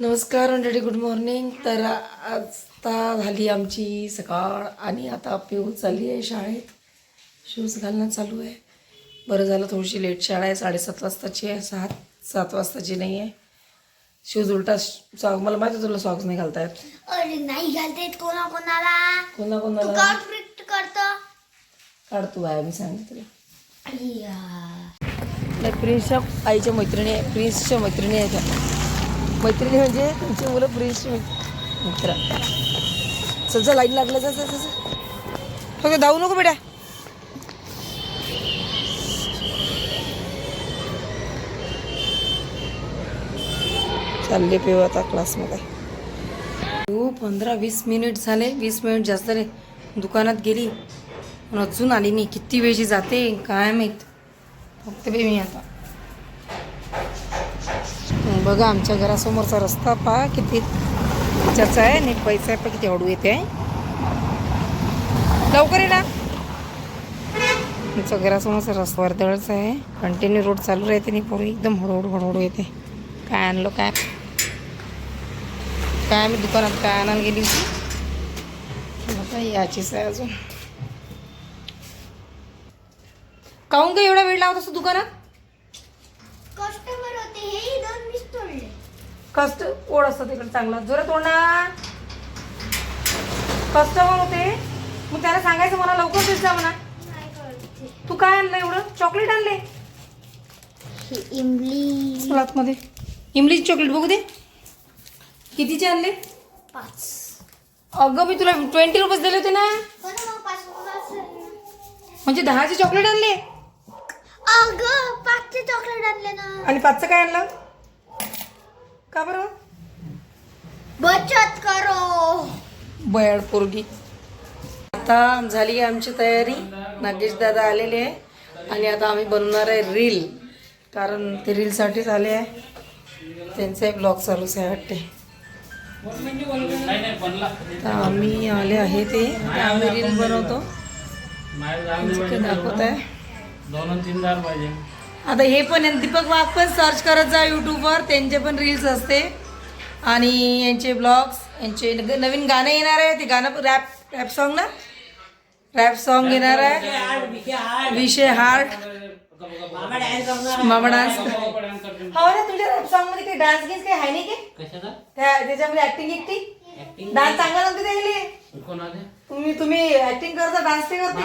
नमस्कार मंडळी, good morning. तर आता झाली आमची सकाळ आणि आता पिऊ चालली आहे शाळेत. शूज घालणं चालू आहे. बरं झालं, थोडीशी लेट शाळा आहे, 7:30 वाजताची आहे, 7 वाजताची नाही आहे. शूज उलटा सॉक्स, मला माहिती तुला सॉक्स नाही घालता येत. अरे नाही घालता येत कोणाकोणाला. कोणाकोणाला काढतो बाय, मी सांगते तुला. प्रिन्सच्या आईच्या मैत्रिणी आहे, प्रिन्सच्या मैत्रिणी आहेत. मैत्रिणी म्हणजे तुमची मुलं प्रिन्सची मित्र. सध्या लाईन लागलं जा फक्त धावू नको बेटा. चालले पेव आता क्लासमध्ये. 15-20 मिनिट झाले, 20 मिनिट जास्त झाले. दुकानात गेली पण अजून आली नाही. किती वेळची जाते काय माहीत. फक्त बे मी आता बघा, आमच्या घरासमोरचा रस्ता पहा किती त्याचा आहे, नीट पैसा आहे, पण किती हळू येते आहे. लवकर आहे ना. आमच्या घरासमोरचा रस्ता वर्दळचा आहे, कंटिन्यू रोड चालू राहते नाही, पोरी एकदम हळूहळू येते. काय आणलो काय मी दुकानात काय आणायला गेली होती. बघा याचीच आहे अजून. काहून का एवढा वेळ लावत असतो दुकानात? कस्टमर होते, हे दोन मिस तोडले. ओढ असतं तिकडे चांगला जोरात ओढणार. कस्टमर होते, मग त्याला सांगायचं मला लवकर देत जा म्हणा. नाही कळते. तू काय आणलं एवढं? चॉकलेट आणले ही इमली मध्ये. इमलीची चॉकलेट बघू दे कितीचे आणले. 5. अगं मी तुला 20 रुपये दिले होते ना, पण मग 5 रुपये. म्हणजे 10चे चॉकलेट आणले अगं 5चे चॉकलेट आणले ना. आणि 5चं काय आणलं का बरं? बचत करो बयाड पोरगी. आता झाली आमची तयारी. नागेश दादा आलेले आहे आणि आता आम्ही बनवणार आहे रील, कारण ते रीलसाठीच आले आहे. त्यांचा ब्लॉग चालूच आहे वाटते. तर आम्ही आले आहे ते आम्ही रील बनवतो. दाखवत आहे 2-3 पाहिजे. आता हे पण दीपक वाघ पण सर्च करत जा यूट्यूबवर, त्यांचे पण रील्स असते आणि यांचे ब्लॉग्स. यांचे नवीन गाणं येणार आहे, ते गाणं रॅप सॉन्ग ना, रॅप सॉन्ग येणार आहे. विषय हार्ट मामा डान्स. हो ना, तुझ्या रॅप सॉन्ग मध्ये काही डान्स गिन्स काही आहे नाही की त्याच्यामध्ये ऍक्टिंग डान्स चांगला नव्हते त्याला. तुम्ही ऍक्टिंग करता, डान्स ते करते.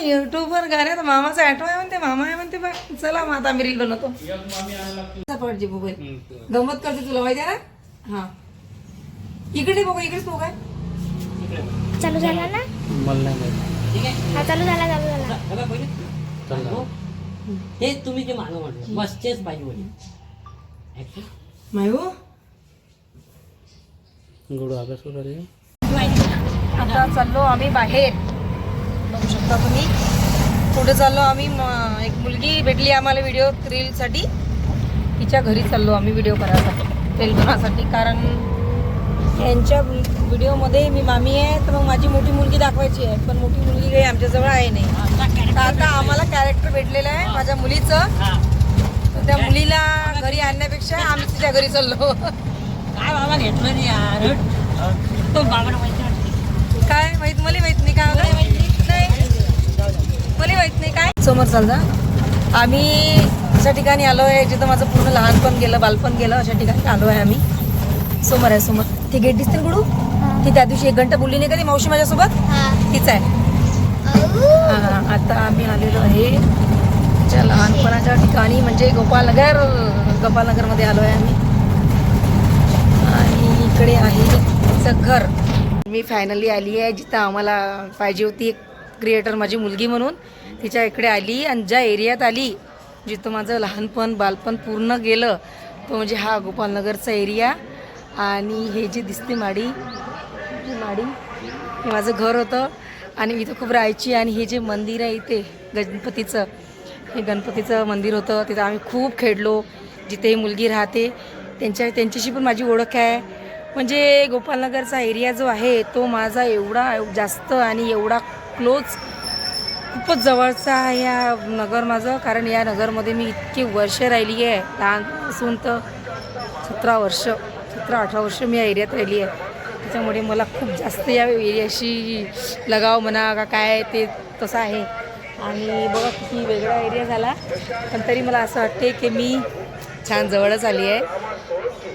युट्यूबवर गाण्यात मामाचा ऍटो आहे म्हणते, मामा आहे म्हणते. बघ चला मग आता मी रील बनवतो. पडजी मोबाईल गंमत करते, तुला माहिती आहे ना. हा इकडे बघू, इकडेच बघू. काय चालू झाला ना. हा चालू झाला. हे तुम्ही जे मागं म्हटलं बस तेच पाहिजे म्हणजे मायू. गुडू अभ्यास करू राहिले. आता चाललो आम्ही बाहेर, बघू शकता तुम्ही. पुढे चाललो आम्ही. एक मुलगी भेटली आम्हाला व्हिडिओ रीलसाठी, तिच्या घरी चाललो आम्ही व्हिडिओ करायसाठी, रील बनवायसाठी. कारण यांच्या व्हिडिओमध्ये मी मामी आहे, तर मग माझी मोठी मुलगी दाखवायची आहे, पण मोठी मुलगी काही आमच्याजवळ आहे नाही. तर आता आम्हाला कॅरेक्टर भेटलेलं आहे माझ्या मुलीचं. तर त्या मुलीला घरी आणण्यापेक्षा आम्ही तिच्या घरी चाललो. काय बाबा घेतलं नाही यार. बाबाला माहिती काय माहित? मला माहित नाही. काय नाही, मला माहित नाही. काय समोर चालता आम्ही अशा ठिकाणी आलो आहे जिथं माझं पूर्ण लहानपण गेलं, बालपण गेलं. अशा ठिकाणी आलो आहे आम्ही. समोर आहे, समोर ती गेट दिसते गुडू. ती त्या दिवशी 1 घंटा बोलली नाही का ती मावशी माझ्यासोबत, तीच आहे. आता आम्ही आलेलो आहे त्या लहानपणाच्या ठिकाणी, म्हणजे गोपालनगरमध्ये आलो आहे आम्ही. आणि इकडे आहे तिचं घर. मी फायनली आली आहे जिथं आम्हाला पाहिजे होती एक क्रिएटर, माझी मुलगी म्हणून. तिच्या इकडे आली आणि ज्या एरियात आली जिथं माझं लहानपण बालपण पूर्ण गेलं, तो म्हणजे हा गोपालनगरचा एरिया. आणि हे जे दिसते माडी हे माझं घर होतं आणि इथं खूप राहायची. आणि हे जे मंदिर आहे इथे गणपतीचं, हे गणपतीचं मंदिर होतं. तिथं आम्ही खूप खेळलो. जिथे ही मुलगी राहते त्यांच्याशी पण माझी ओळख आहे. म्हणजे गोपालनगरचा एरिया जो आहे तो माझा एवढा जास्त आणि एवढा क्लोज खूपच जवळचा आहे या नगर माझं, कारण या नगरमध्ये मी इतकी वर्ष राहिली आहे, लहानपासून तर 17-18 वर्ष मी या एरियात राहिली आहे. त्याच्यामुळे मला खूप जास्त या एरियाशी लगाव म्हणा का काय ते तसं आहे. आणि बघा किती वेगळा एरिया झाला, पण तरी मला असं वाटते की मी छान जवळच आली आहे.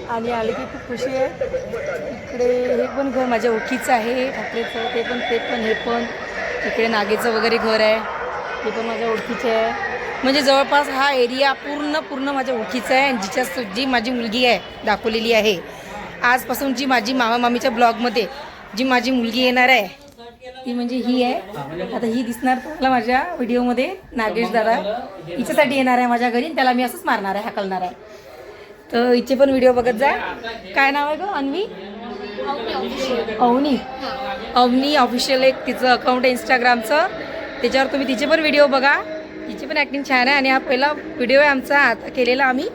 आणि आले की खूप खुशी आहे. इकडे हे पण घर माझ्या ओळखीचं आहे ठाकरेचं, ते पण हे पण. इकडे नागेचं वगैरे घर आहे, ते पण माझ्या ओळखीचे आहे. म्हणजे जवळपास हा एरिया पूर्ण माझ्या ओळखीचा आहे. आणि जी माझी मुलगी आहे दाखवलेली आहे आजपासून, जी माझी मामा मामीच्या ब्लॉगमध्ये जी माझी मुलगी येणार आहे ती म्हणजे ही आहे. आता ही दिसणार तुम्हाला माझ्या व्हिडिओमध्ये. नागेश दादा हिच्यासाठी येणार आहे माझ्या घरी, त्याला मी असंच मारणार आहे, हाकलणार आहे. तर हिचे पण व्हिडिओ बघत जा. काय नाव आहे गं? अन्वी अवनी ऑफिशियल एक तिचं अकाउंट आहे इंस्टाग्रामचं, त्याच्यावर तुम्ही तिचे पण व्हिडिओ बघा. तिची पण ॲक्टिंग छान आहे. आणि हा पहिला व्हिडिओ आहे आमचा आता केलेला आम्ही,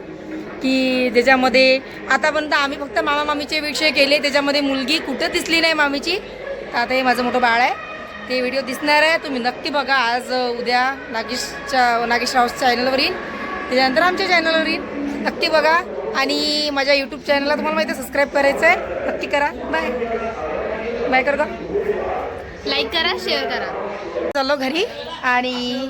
की ज्याच्यामध्ये आतापर्यंत आम्ही फक्त मामा मामीचे विषय केले, त्याच्यामध्ये मुलगी कुठं दिसली नाही मामीची. तर आता हे माझं मोठं बाळ आहे, ते व्हिडिओ दिसणार आहे, तुम्ही नक्की बघा. आज उद्या नागेश राऊत चॅनलवर येईल, त्याच्यानंतर आमच्या चॅनलवर येईल, नक्की बघा. आणि माझ्या यूट्यूब चॅनलला तुम्हाला माहिती आहे सबस्क्राईब करायचं आहे, नक्की करा. बाय कर ग, लाईक करा, शेअर करा. चाललो घरी आणि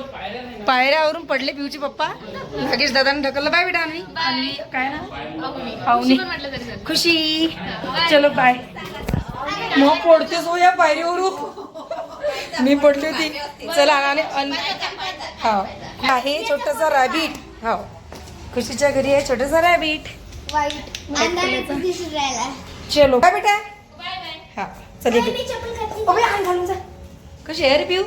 पायऱ्यावरून पडले पिऊचे पप्पा. नागेश दादाने ढकललं. बाय बेटा. आणि काय ना अवनी खुशी. चलो बाय. मग पडतेच हो या पायरीवरून, मी पडली होती. चला. आणि हा आहे छोटासा रॅबिट. हो, खुशीच्या घरी आहे छोटासा रॅबिट. वाईट दिसून राहिला. चलो बाय बेटा. हा चल मी चप्पल घातली. घालून जा. कशी आहे रे पिऊ?